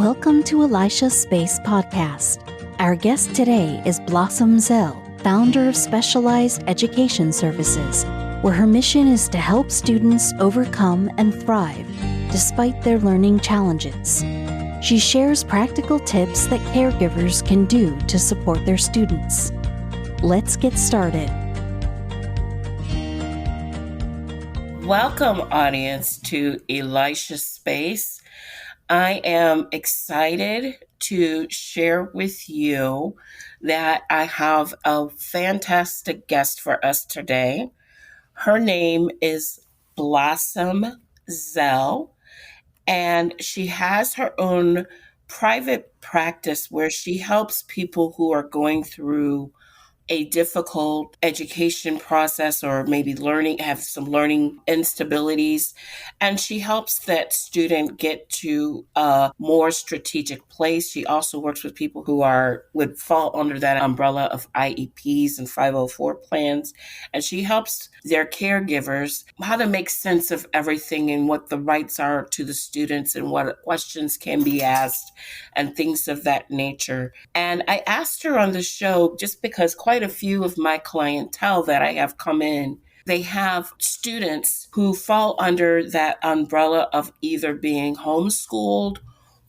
Welcome to Elisha's Space Podcast. Our guest today is Blossom Zell, founder of Specialized Education Services, where her mission is to help students overcome and thrive despite their learning challenges. She shares practical tips that caregivers can do to support their students. Let's get started. Welcome, audience, to Elisha's Space. I am excited to share with you that I have a fantastic guest for us today. Her name is Blossom Zell, and she has her own private practice where she helps people who are going through a difficult education process or maybe have some learning instabilities. And she helps that student get to a more strategic place. She also works with people who would fall under that umbrella of IEPs and 504 plans. And she helps their caregivers how to make sense of everything and what the rights are to the students and what questions can be asked and things of that nature. And I asked her on the show just because quite a few of my clientele that I have come in, they have students who fall under that umbrella of either being homeschooled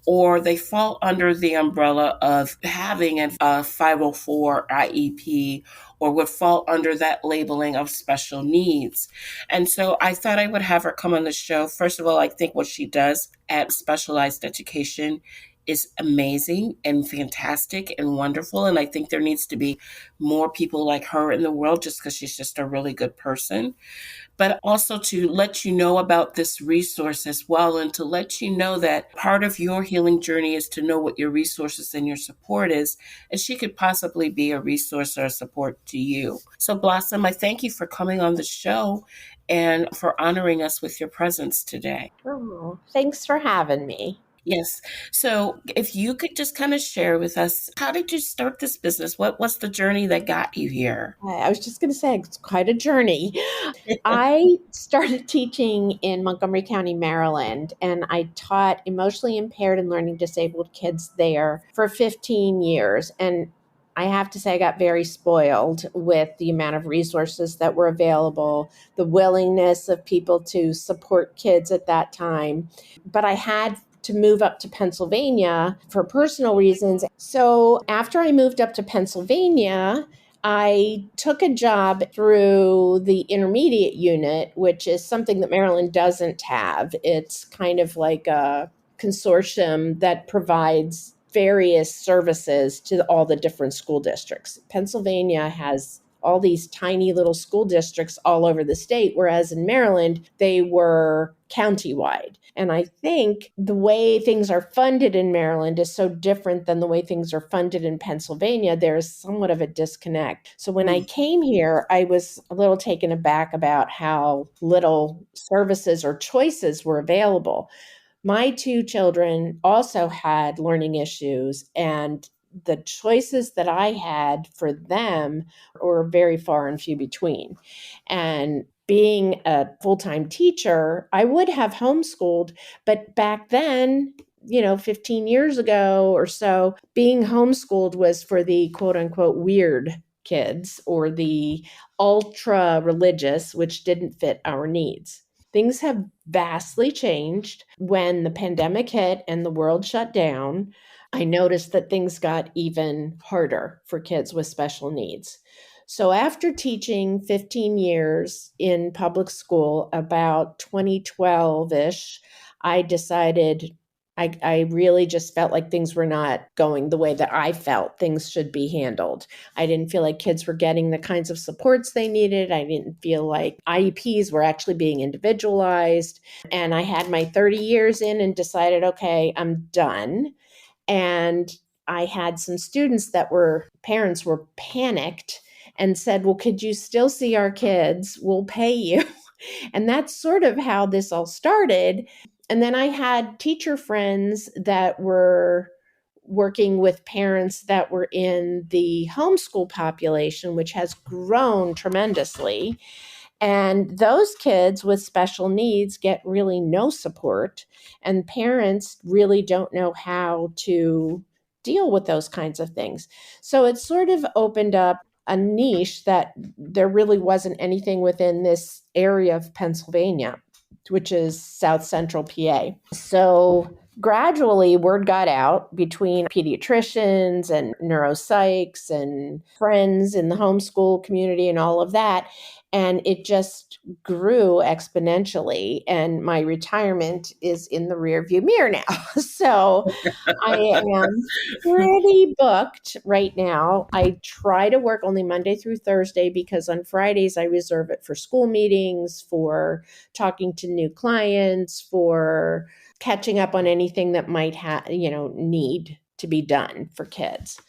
or they fall under the umbrella of having a 504 IEP or would fall under that labeling of special needs. And so I thought I would have her come on the show. First of all, I think what she does at Specialized Education is amazing and fantastic and wonderful. And I think there needs to be more people like her in the world just because she's just a really good person. But also to let you know about this resource as well and to let you know that part of your healing journey is to know what your resources and your support is. And she could possibly be a resource or a support to you. So Blossom, I thank you for coming on the show and for honoring us with your presence today. Oh, thanks for having me. Yes. So if you could just kind of share with us, how did you start this business? What was the journey that got you here? I was just going to say, it's quite a journey. I started teaching in Montgomery County, Maryland, and I taught emotionally impaired and learning disabled kids there for 15 years. And I have to say, I got very spoiled with the amount of resources that were available, the willingness of people to support kids at that time. But I had to move up to Pennsylvania for personal reasons. So after I moved up to Pennsylvania, I took a job through the intermediate unit, which is something that Maryland doesn't have. It's kind of like a consortium that provides various services to all the different school districts. Pennsylvania has all these tiny little school districts all over the state, whereas in Maryland, they were countywide. And I think the way things are funded in Maryland is so different than the way things are funded in Pennsylvania. There's somewhat of a disconnect. So when I came here, I was a little taken aback about how little services or choices were available. My two children also had learning issues, and the choices that I had for them were very far and few between. And being a full-time teacher, I would have homeschooled, but back then, 15 years ago or so, being homeschooled was for the quote unquote weird kids or the ultra religious, which didn't fit our needs. Things have vastly changed when the pandemic hit and the world shut down. I noticed that things got even harder for kids with special needs. So after teaching 15 years in public school, about 2012-ish, I decided I really just felt like things were not going the way that I felt things should be handled. I didn't feel like kids were getting the kinds of supports they needed. I didn't feel like IEPs were actually being individualized. And I had my 30 years in and decided, okay, I'm done. And I had some students parents were panicked and said, well, could you still see our kids? We'll pay you. And that's sort of how this all started. And then I had teacher friends that were working with parents that were in the homeschool population, which has grown tremendously. And those kids with special needs get really no support, and parents really don't know how to deal with those kinds of things. So it sort of opened up a niche that there really wasn't anything within this area of Pennsylvania, which is South Central PA. So gradually, word got out between pediatricians and neuropsychs and friends in the homeschool community and all of that. And it just grew exponentially. And my retirement is in the rearview mirror now. So I am pretty booked right now. I try to work only Monday through Thursday because on Fridays I reserve it for school meetings, for talking to new clients, for catching up on anything that might need to be done for kids.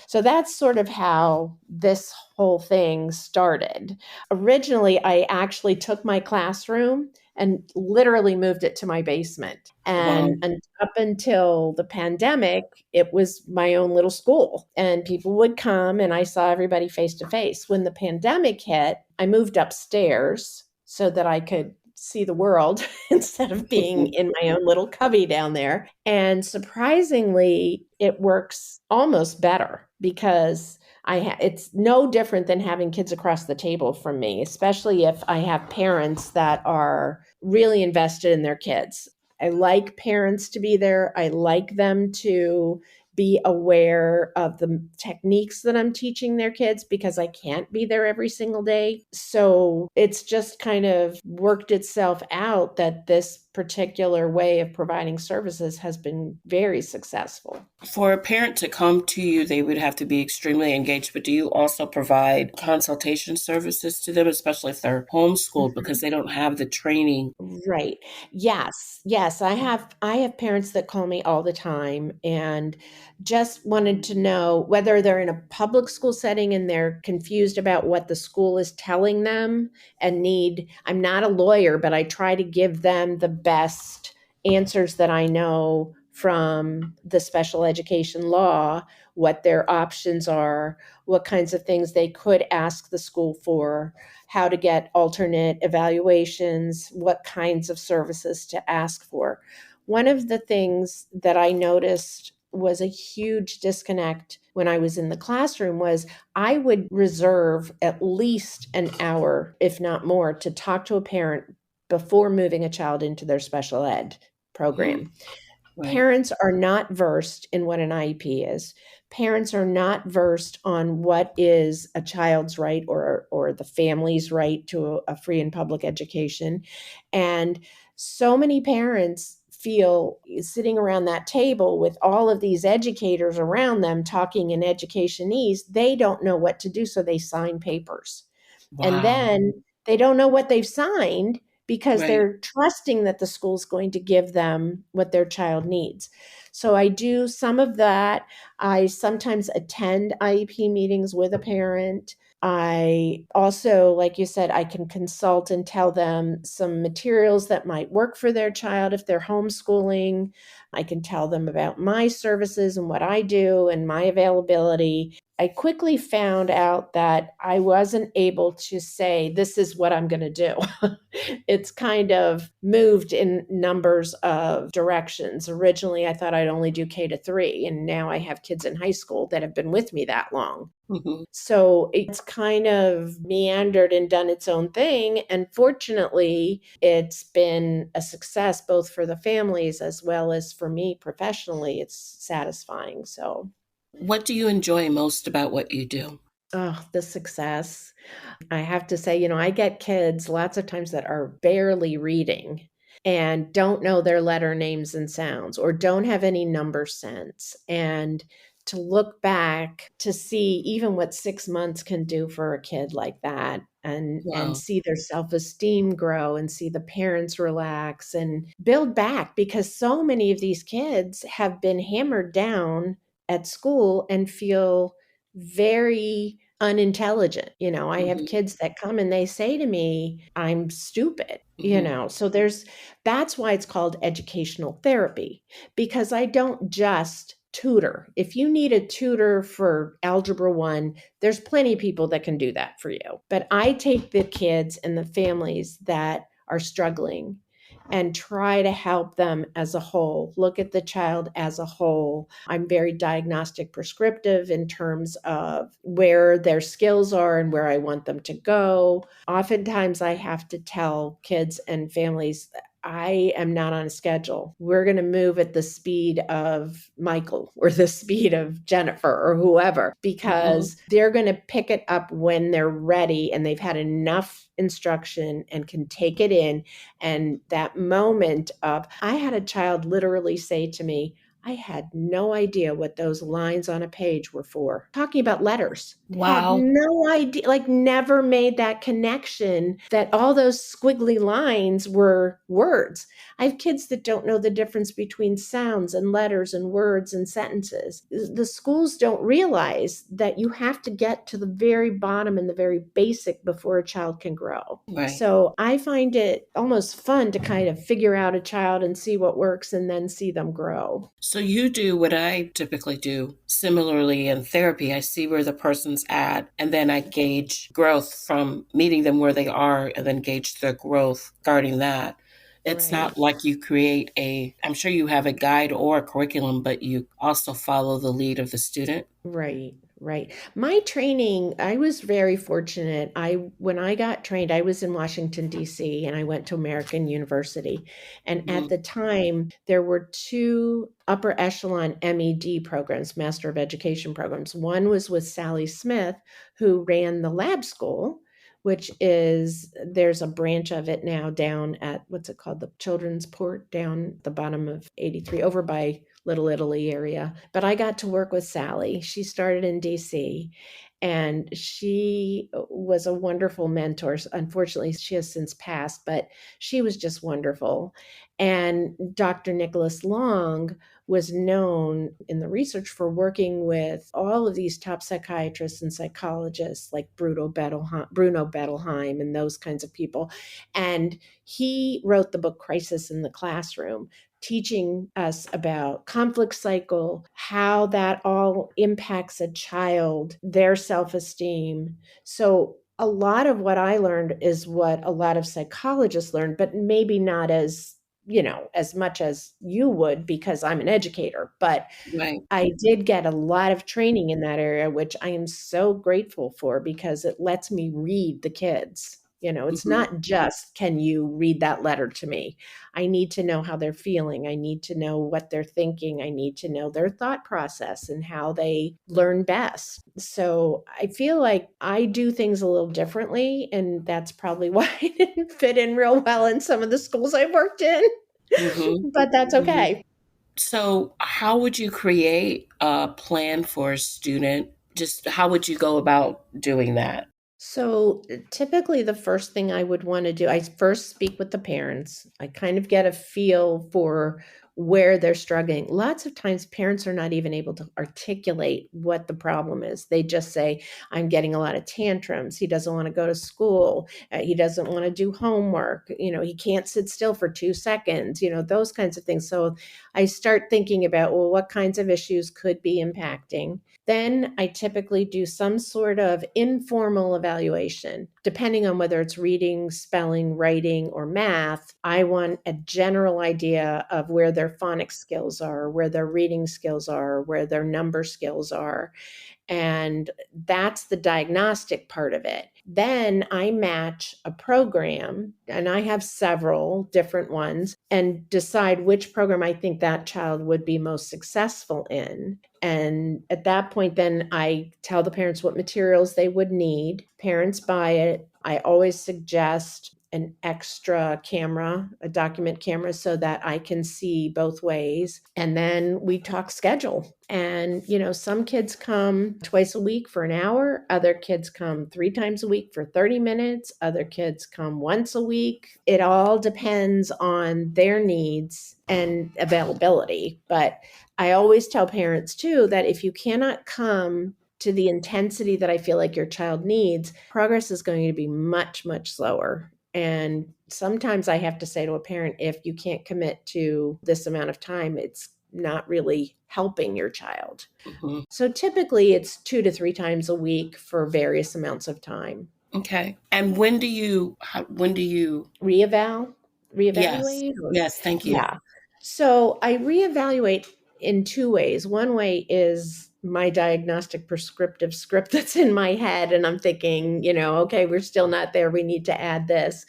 So that's sort of how this whole thing started. Originally, I actually took my classroom and literally moved it to my basement. Wow. And up until the pandemic, it was my own little school, and people would come and I saw everybody face to face. When the pandemic hit, I moved upstairs so that I could see the world instead of being in my own little cubby down there. And surprisingly, it works almost better because it's no different than having kids across the table from me, especially if I have parents that are really invested in their kids. I like parents to be there. I like them to be aware of the techniques that I'm teaching their kids because I can't be there every single day. So it's just kind of worked itself out that this particular way of providing services has been very successful. For a parent to come to you, they would have to be extremely engaged, but do you also provide consultation services to them, especially if they're homeschooled because they don't have the training? Right. Yes. Yes. I have parents that call me all the time and just wanted to know whether they're in a public school setting and they're confused about what the school is telling them and I'm not a lawyer, but I try to give them the best answers that I know from the special education law, what their options are, what kinds of things they could ask the school for, how to get alternate evaluations, what kinds of services to ask for. One of the things that I noticed was a huge disconnect when I was in the classroom was I would reserve at least an hour, if not more, to talk to a parent before moving a child into their special ed program. Right. Parents are not versed in what an IEP is. Parents are not versed on what is a child's right or the family's right to a free and public education. And so many parents feel sitting around that table with all of these educators around them talking in educationese, they don't know what to do, so they sign papers. And Wow. then they don't know what they've signed because Right. they're trusting that the school's going to give them what their child needs. So I do some of that. I sometimes attend IEP meetings with a parent. I also, like you said, I can consult and tell them some materials that might work for their child if they're homeschooling. I can tell them about my services and what I do and my availability. I quickly found out that I wasn't able to say, this is what I'm going to do. It's kind of moved in numbers of directions. Originally, I thought I'd only do K-3, and now I have kids in high school that have been with me that long. Mhm. So it's kind of meandered and done its own thing. And fortunately, it's been a success both for the families as well as for me professionally. It's satisfying. So, What do you enjoy most about what you do? the success. I have to say, I get kids lots of times that are barely reading and don't know their letter names and sounds or don't have any number sense. And to look back to see even what 6 months can do for a kid like that and Wow. see their self-esteem grow and see the parents relax and build back because so many of these kids have been hammered down at school and feel very unintelligent. I have Mhm. kids that come and they say to me, I'm stupid. Mhm. So that's why it's called educational therapy, because I don't just tutor. If you need a tutor for Algebra 1, there's plenty of people that can do that for you. But I take the kids and the families that are struggling and try to help them as a whole, look at the child as a whole. I'm very diagnostic prescriptive in terms of where their skills are and where I want them to go. Oftentimes, I have to tell kids and families, I am not on a schedule. We're going to move at the speed of Michael or the speed of Jennifer or whoever, Mhm. because they're going to pick it up when they're ready and they've had enough instruction and can take it in. And that moment of, I had a child literally say to me, I had no idea what those lines on a page were for. Talking about letters. Had Wow. no idea, like never made that connection that all those squiggly lines were words. I have kids that don't know the difference between sounds and letters and words and sentences. The schools don't realize that you have to get to the very bottom and the very basic before a child can grow. Right. So I find it almost fun to kind of figure out a child and see what works and then see them grow. So you do what I typically do. Similarly in therapy, I see where the person's at, and then I gauge growth from meeting them where they are and then gauge their growth regarding that. It's Right. not like you create I'm sure you have a guide or a curriculum, but you also follow the lead of the student. Right, right. My training, I was very fortunate. When I got trained, I was in Washington D.C. and I went to American University. And at Mhm. the time, there were two upper echelon MED programs, Master of Education programs. One was with Sally Smith, who ran the lab school, which there's a branch of it now down at, what's it called? The Children's Port down the bottom of 83 over by Little Italy area. But I got to work with Sally. She started in DC and she was a wonderful mentor. Unfortunately, she has since passed, but she was just wonderful. And Dr. Nicholas Long was known in the research for working with all of these top psychiatrists and psychologists like Bruno Bettelheim and those kinds of people. And he wrote the book Crisis in the Classroom, teaching us about conflict cycle, how that all impacts a child, their self-esteem. So a lot of what I learned is what a lot of psychologists learned, but maybe not as much as you would because I'm an educator. But Right. I did get a lot of training in that area, which I am so grateful for because it lets me read the kids. It's Mhm. not just, can you read that letter to me? I need to know how they're feeling. I need to know what they're thinking. I need to know their thought process and how they learn best. So I feel like I do things a little differently. And that's probably why I didn't fit in real well in some of the schools I worked in, Mhm. but that's Mhm. okay. So, how would you create a plan for a student? Just how would you go about doing that? So typically, the first thing I would want to do, I first speak with the parents. I kind of get a feel for where they're struggling. Lots of times, parents are not even able to articulate what the problem is. They just say, I'm getting a lot of tantrums. He doesn't want to go to school. He doesn't want to do homework. He can't sit still for 2 seconds, those kinds of things. So I start thinking about, well, what kinds of issues could be impacting. Then I typically do some sort of informal evaluation, depending on whether it's reading, spelling, writing, or math. I want a general idea of where their phonics skills are, where their reading skills are, where their number skills are. And that's the diagnostic part of it. Then I match a program, and I have several different ones, and decide which program I think that child would be most successful in. And at that point, then I tell the parents what materials they would need. Parents buy it. I always suggest an extra camera, a document camera, so that I can see both ways. And then we talk schedule. And, some kids come twice a week for an hour. Other kids come 3 times a week for 30 minutes. Other kids come once a week. It all depends on their needs and availability. But I always tell parents too that if you cannot come to the intensity that I feel like your child needs, progress is going to be much, much slower. And sometimes I have to say to a parent, if you can't commit to this amount of time, it's not really helping your child. Mm-hmm. So typically it's 2 to 3 times a week for various amounts of time. Okay. And when do you Reevaluate? yes. Or, Yes, thank you. yeah. So I reevaluate in 2 ways. One way is my diagnostic prescriptive script that's in my head, and I'm thinking, okay, we're still not there. We need to add this.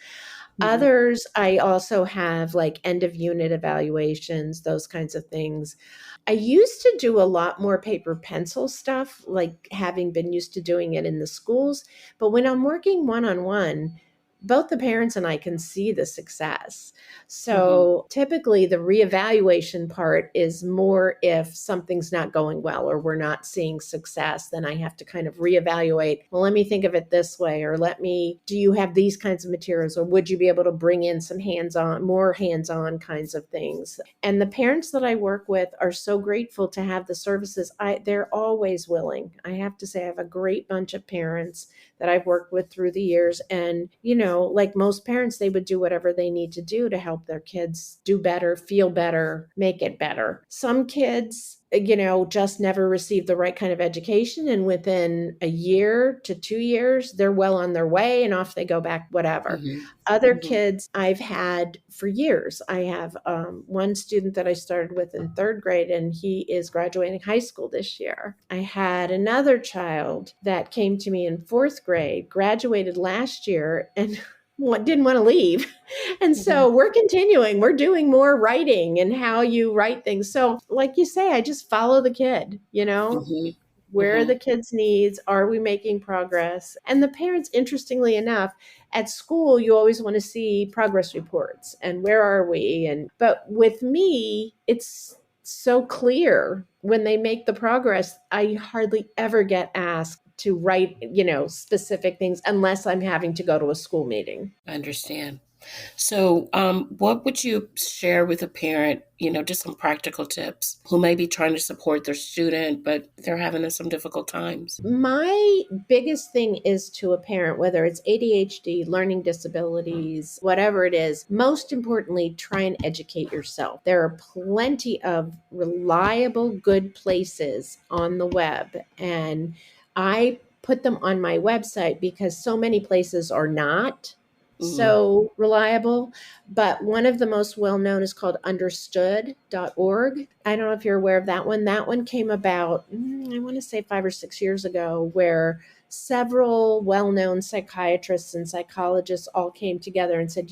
Mm-hmm. Others, I also have like end of unit evaluations, those kinds of things. I used to do a lot more paper pencil stuff, like having been used to doing it in the schools. But when I'm working one on one, both the parents and I can see the success. Mm-hmm. So typically, the reevaluation part is more if something's not going well or we're not seeing success, then I have to kind of reevaluate. Well, let me think of it this way, or do you have these kinds of materials, or would you be able to bring in some more hands on kinds of things? And the parents that I work with are so grateful to have the services. They're always willing. I have to say, I have a great bunch of parents that I've worked with through the years. And, like most parents, they would do whatever they need to do to help their kids do better, feel better, make it better. Some kids, just never received the right kind of education. And within a year to 2 years, they're well on their way and off they go back, whatever. Mm-hmm. Other Mm-hmm. kids I've had for years. I have one student that I started with in 3rd grade, and he is graduating high school this year. I had another child that came to me in 4th grade, graduated last year, and didn't want to leave. And so we're continuing. We're doing more writing and how you write things. So, like you say, I just follow the kid, Mm-hmm. where are Mm-hmm. the kids' needs? Are we making progress? And the parents, interestingly enough, at school, you always want to see progress reports and where are we? But with me, it's so clear when they make the progress. I hardly ever get asked to write, specific things unless I'm having to go to a school meeting. I understand. So, what would you share with a parent, just some practical tips who may be trying to support their student, but they're having some difficult times? My biggest thing is to a parent, whether it's ADHD, learning disabilities, whatever it is, most importantly, try and educate yourself. There are plenty of reliable, good places on the web, and I put them on my website because so many places are not Mm-hmm. so reliable. But one of the most well known is called understood.org. I don't know if you're aware of that one. That one came about, I want to say 5 or 6 years ago, where several well known psychiatrists and psychologists all came together and said,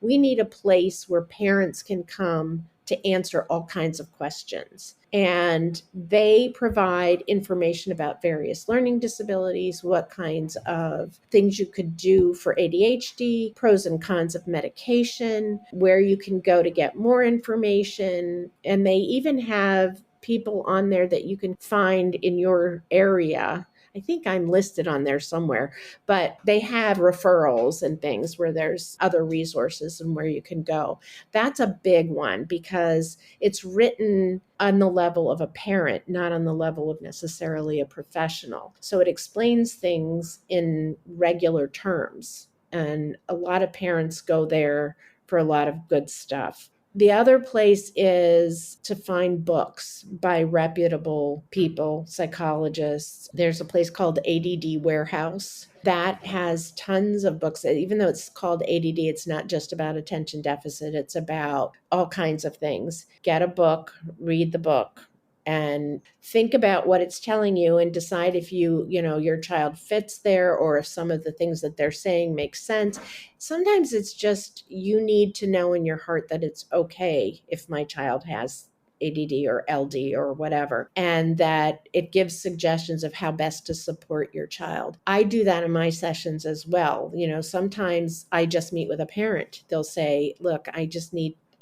we need a place where parents can come to answer all kinds of questions. And they provide information about various learning disabilities, what kinds of things you could do for ADHD, pros and cons of medication, where you can go to get more information. And they even have people on there that you can find in your area. I think I'm listed on there somewhere, but they have referrals and things where there's other resources and where you can go. That's a big one because it's written on the level of a parent, not on the level of necessarily a professional. So it explains things in regular terms. And a lot of parents go there for a lot of good stuff. The other place is to find books by reputable people, psychologists. There's a place called ADD Warehouse that has tons of books. Even though it's called ADD, it's not just about attention deficit, it's about all kinds of things. Get a book, read the book, and think about what it's telling you and decide if your child fits there or if some of the things that they're saying make sense. Sometimes it's just you need to know in your heart that it's okay if my child has ADD or LD or whatever, and that it gives suggestions of how best to support your child. I do that in my sessions as well. Sometimes I just meet with a parent. They'll say, look, I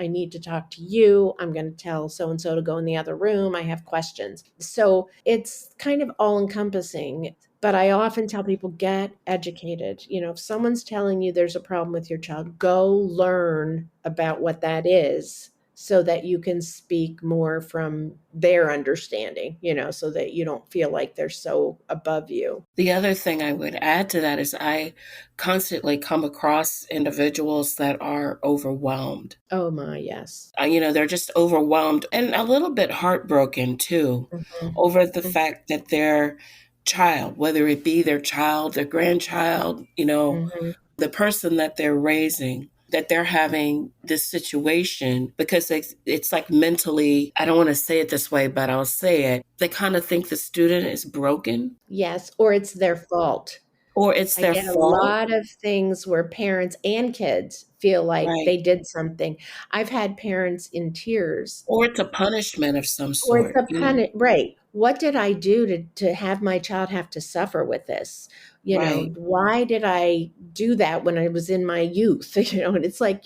need to talk to you. I'm going to tell so-and-so to go in the other room. I have questions. So it's kind of all encompassing. But I often tell people, get educated. If someone's telling you there's a problem with your child, go learn about what that is so that you can speak more from their understanding, so that you don't feel like they're so above you. The other thing I would add to that is I constantly come across individuals that are overwhelmed. Oh my, yes. They're just overwhelmed and a little bit heartbroken too Mhm. over the Mhm. fact that their child, whether it be their child, their grandchild, Mhm. the person that they're raising, that they're having this situation because it's like mentally, I don't want to say it this way, but I'll say it. They kind of think the student is broken Yes, or it's their fault. or it's I their get a fault, lot of things where parents and kids feel like right? they did something. I've had parents in tears. Or it's a punishment of some Or it's sort, a right. What did I do to have my child have to suffer with this? Right, Why did I do that when I was in my youth? And it's like,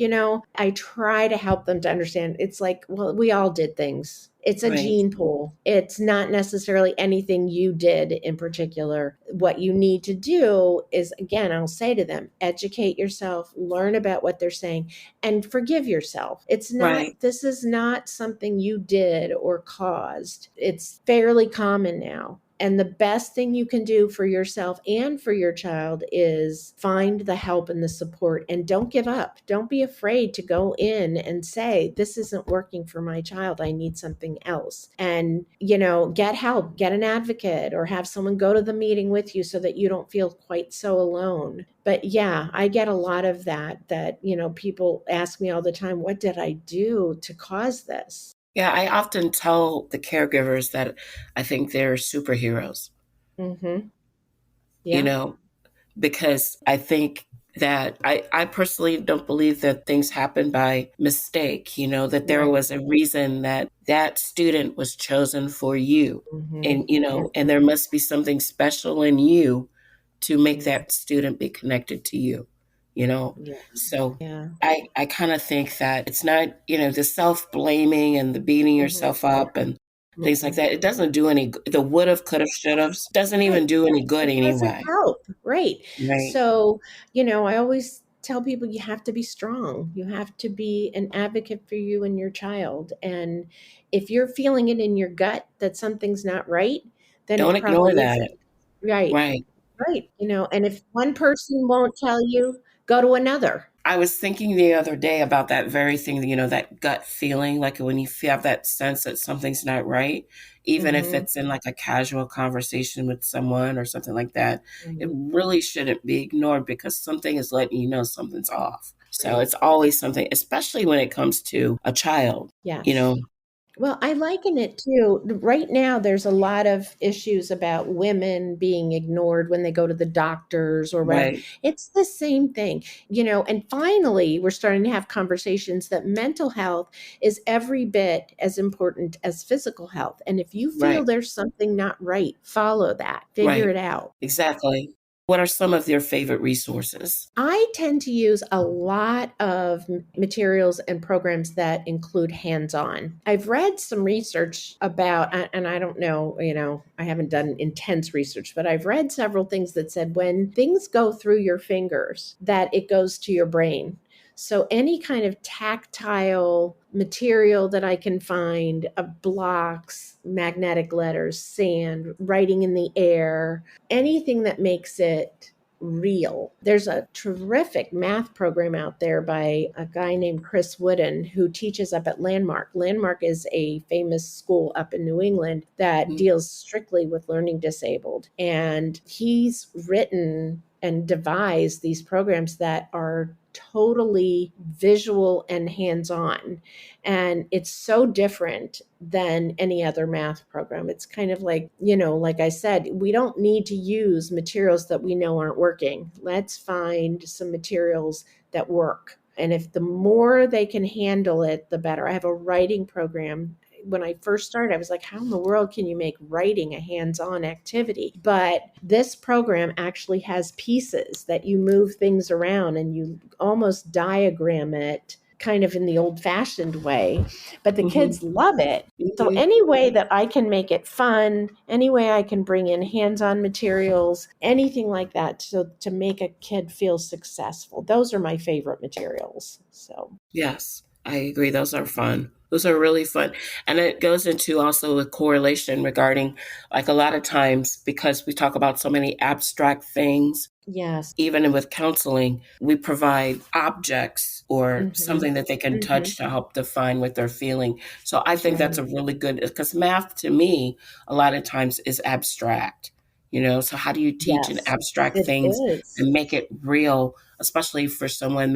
I try to help them to understand. It's like, well, we all did things. It's a right, gene pool. It's not necessarily anything you did in particular. What you need to do is, again, I'll say to them, educate yourself, learn about what they're saying, and forgive yourself. right. This is not something you did or caused. It's fairly common now. And the best thing you can do for yourself and for your child is find the help and the support, and don't give up. Don't be afraid to go in and say, this isn't working for my child. I need something else. And, get help, get an advocate, or have someone go to the meeting with you so that you don't feel quite so alone. But yeah, I get a lot of that, people ask me all the time, what did I do to cause this? Yeah, I often tell the caregivers that I think they're superheroes, Mm-hmm. you Yeah. know, because I think that I personally don't believe that things happen by mistake, that there Right. was a reason that that student was chosen for you. Mm-hmm. And, and there must be something special in you to make Mm-hmm. that student be connected to you, you know? Yeah. So Yeah. I kind of think that it's not, the self blaming and the beating Mm-hmm. yourself up and things like Mm-hmm. that. It doesn't do any, the would have, could have, should have doesn't Right. even do any good It doesn't anyway. help. Right. Right. So, I always tell people you have to be strong. You have to be an advocate for you and your child. And if you're feeling it in your gut that something's not right, then Don't it ignore probably that. isn't. Right. Right. Right. And if one person won't tell you, go to another. I was thinking the other day about that very thing, that gut feeling, like when you have that sense that something's not right, even if Mm-hmm. it's in like a casual conversation with someone or something like that, it Mm-hmm. really shouldn't be ignored because something is letting you know something's off. So Right. it's always something, especially when it comes to a child, you Yes. know, Well, I liken it to right now, there's a lot of issues about women being ignored when they go to the doctors or whatever. right, It's the same thing, and finally, we're starting to have conversations that mental health is every bit as important as physical health. And if you feel right, there's something not right, follow that, figure right. it out. Exactly. What are some of your favorite resources? I tend to use a lot of materials and programs that include hands on. I've read some research about, and I don't know, I haven't done intense research, but I've read several things that said when things go through your fingers, that it goes to your brain. So any kind of tactile material that I can find, blocks, magnetic letters, sand, writing in the air, anything that makes it real. There's a terrific math program out there by a guy named Chris Wooden who teaches up at Landmark. Landmark is a famous school up in New England that Mhm. deals strictly with learning disabled. And he's written and devised these programs that are totally visual and hands-on, and it's so different than any other math program. It's kind of like, like I said, we don't need to use materials that we know aren't working. Let's find some materials that work. And if the more they can handle it, the better. I have a writing program. When I first started, I was like, how in the world can you make writing a hands-on activity? But this program actually has pieces that you move things around and you almost diagram it kind of in the old fashioned way, but the Mhm. kids love it. So Mhm. any way that I can make it fun, any way I can bring in hands-on materials, anything like that, so to make a kid feel successful. Those are my favorite materials. So Yes, I agree. Those are fun. Those are really fun. And it goes into also a correlation regarding, like, a lot of times, because we talk about so many abstract things, Yes. even with counseling, we provide objects or Mm-hmm. something that they can Mm-hmm. touch to help define what they're feeling. So I think that's Right. a really good, because math to me, a lot of times is abstract, So how do you teach an Yes, abstract it things is. and make it real, especially for someone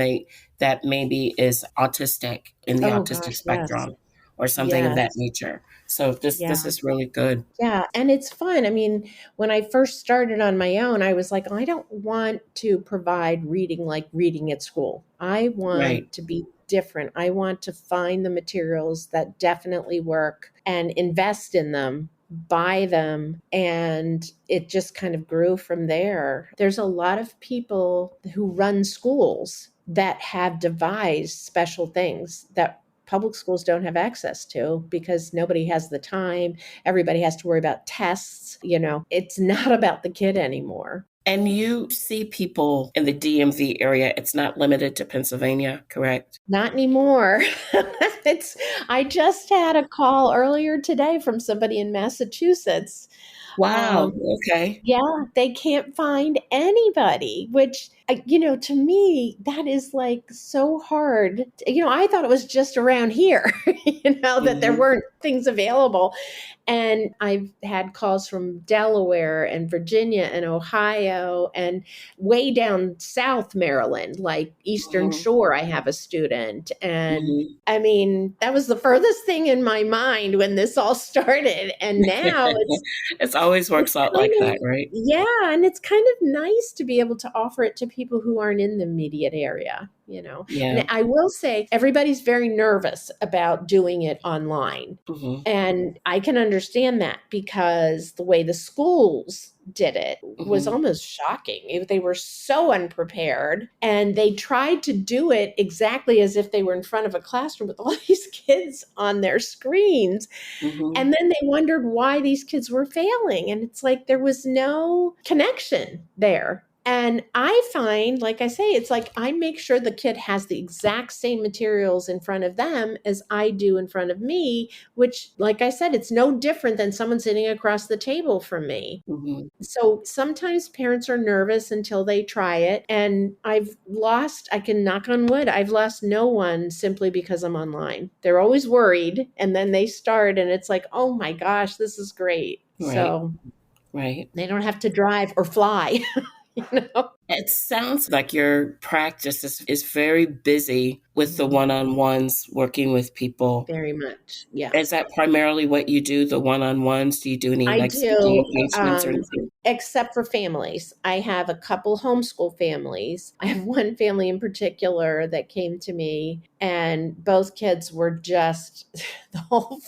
that maybe is autistic in the Oh autistic gosh, yes. spectrum or something of that Yes. nature. So this Yeah. is really good. Yeah, and it's fun. I mean, when I first started on my own, I was like, "Oh, I don't want to provide reading like reading at school. I Right. want to be different. I want to find the materials that definitely work and invest in them, buy them." And it just kind of grew from there. There's a lot of people who run schools that have devised special things that public schools don't have access to because nobody has the time. Everybody has to worry about tests. It's not about the kid anymore. And you see people in the DMV area. It's not limited to Pennsylvania, correct? Not anymore. it's I just had a call earlier today from somebody in Massachusetts. Wow. Um, Okay. Yeah, they can't find anybody, which, to me, that is like so hard. I thought it was just around here, that there Hmm. weren't things available. And I've had calls from Delaware and Virginia and Ohio and way down south Maryland, like Eastern Hmm. Shore. I have a student. And Hmm. I mean, that was the furthest thing in my mind when this all started. And now It always it's works out kind like of, that, right? yeah, and it's kind of nice to be able to offer it to people who aren't in the immediate area. Yeah. And I will say everybody's very nervous about doing it online. Hmm. And I can understand that because the way the schools did it was Hmm. almost shocking. They were so unprepared and they tried to do it exactly as if they were in front of a classroom with all these kids on their screens. Hmm. And then they wondered why these kids were failing. And it's like there was no connection there. And I find, like I say, it's like I make sure the kid has the exact same materials in front of them as I do in front of me, which, like I said, it's no different than someone sitting across the table from me. Hmm. So sometimes parents are nervous until they try it. And I can knock on wood, I've lost no one simply because I'm online. They're always worried. And then they start, and it's like, oh my gosh, this is great. Right. So Right. they don't have to drive or fly. you know? It sounds like your practice is very busy with the Mhm. one-on-ones working with people. Very much. Is Yes. that primarily what you do, the one-on-ones? Do you do any I like speaking do, engagements or anything? except for families. I have a couple homeschool families. I have one family in particular that came to me, and both kids were just the whole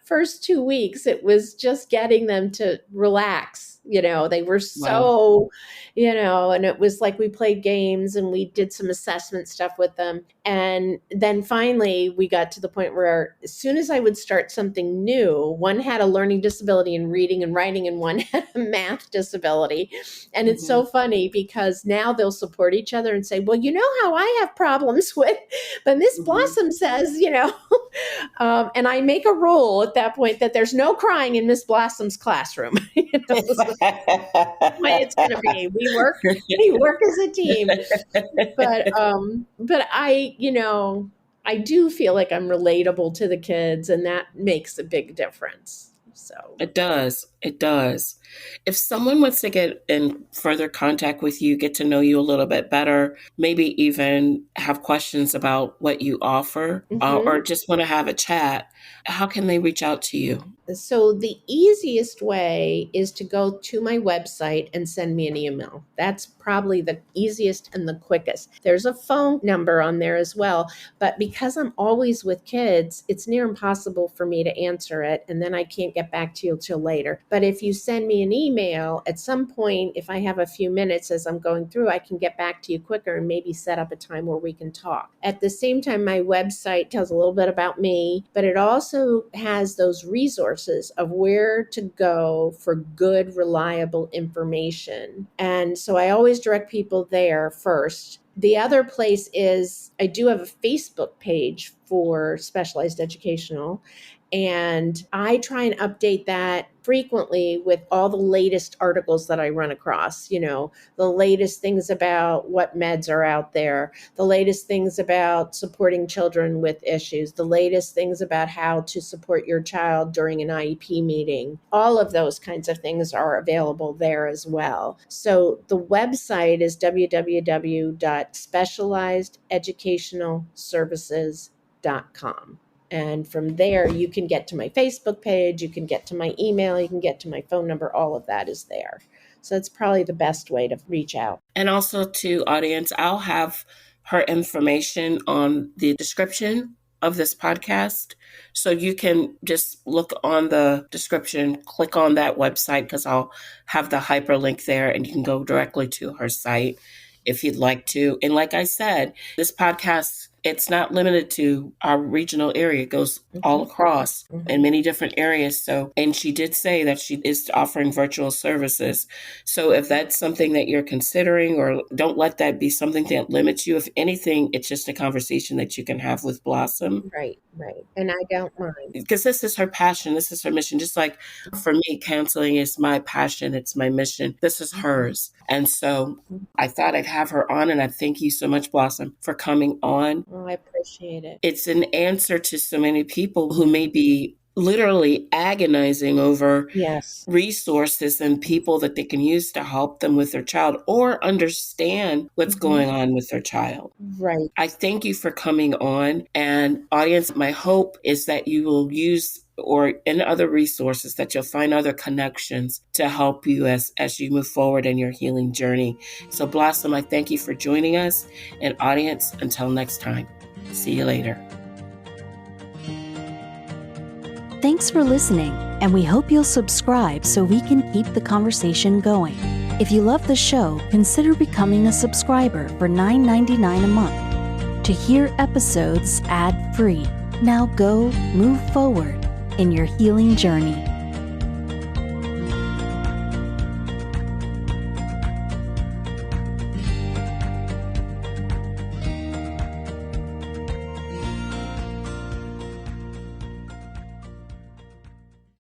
first 2 weeks. It was just getting them to relax. They were Wow. so, and it was like we played games and we did some assessment stuff with them. And then finally, we got to the point where as soon as I would start something new, one had a learning disability in reading and writing, and one had a math disability. And it's Hmm. so funny because now they'll support each other and say, well, you know how I have problems with, but Miss Hmm. Blossom says. And I make a rule at that point that there's no crying in Miss Blossom's classroom. This is the way it's going to be. We work as a team. But I do feel like I'm relatable to the kids, and that makes a big difference. So, It does. It does. If someone wants to get in further contact with you, get to know you a little bit better, maybe even have questions about what you offer, or mhm. just want to have a chat, how can they reach out to you? So the easiest way is to go to my website and send me an email. That's probably the easiest and the quickest. There's a phone number on there as well, but because I'm always with kids, it's near impossible for me to answer it, and then I can't get back to you till later. But if you send me an email, at some point, if I have a few minutes as I'm going through, I can get back to you quicker and maybe set up a time where we can talk. At the same time, my website tells a little bit about me, but it also has those resources of where to go for good, reliable information. And so I always direct people there first. The other place is I do have a Facebook page for specialized educational, and I try and update that frequently with all the latest articles that I run across, the latest things about what meds are out there, the latest things about supporting children with issues, the latest things about how to support your child during an IEP meeting. All of those kinds of things are available there as well. So the website is www.specializededucationalservices.com. And from there, you can get to my Facebook page, you can get to my email, you can get to my phone number. All of that is there. So it's probably the best way to reach out. And also to audience, I'll have her information on the description of this podcast. So you can just look on the description, click on that website, because I'll have the hyperlink there, and you can go directly to her site if you'd like to. And like I said, this podcast, it's not limited to our regional area. It goes all across in many different areas. So, and she did say that she is offering virtual services. So if that's something that you're considering, or don't let that be something that limits you. If anything, it's just a conversation that you can have with Blossom. Right. And I don't mind. Because this is her passion. This is her mission. Just like for me, counseling is my passion. It's my mission. This is hers. And so I thought I'd have her on. And I thank you so much, Blossom, for coming on. Oh, I appreciate it. It's an answer to so many people who may be literally agonizing over resources and people that they can use to help them with their child or understand what's going on with their child. Right. I thank you for coming on. And audience, my hope is that you will use, or in other resources, that you'll find other connections to help you as you move forward in your healing journey. So Blossom, I thank you for joining us. And audience, until next time, see you later. Thanks for listening, and we hope you'll subscribe so we can keep the conversation going. If you love the show, consider becoming a subscriber for $9.99 a month to hear episodes ad-free. Now go, move forward in your healing journey.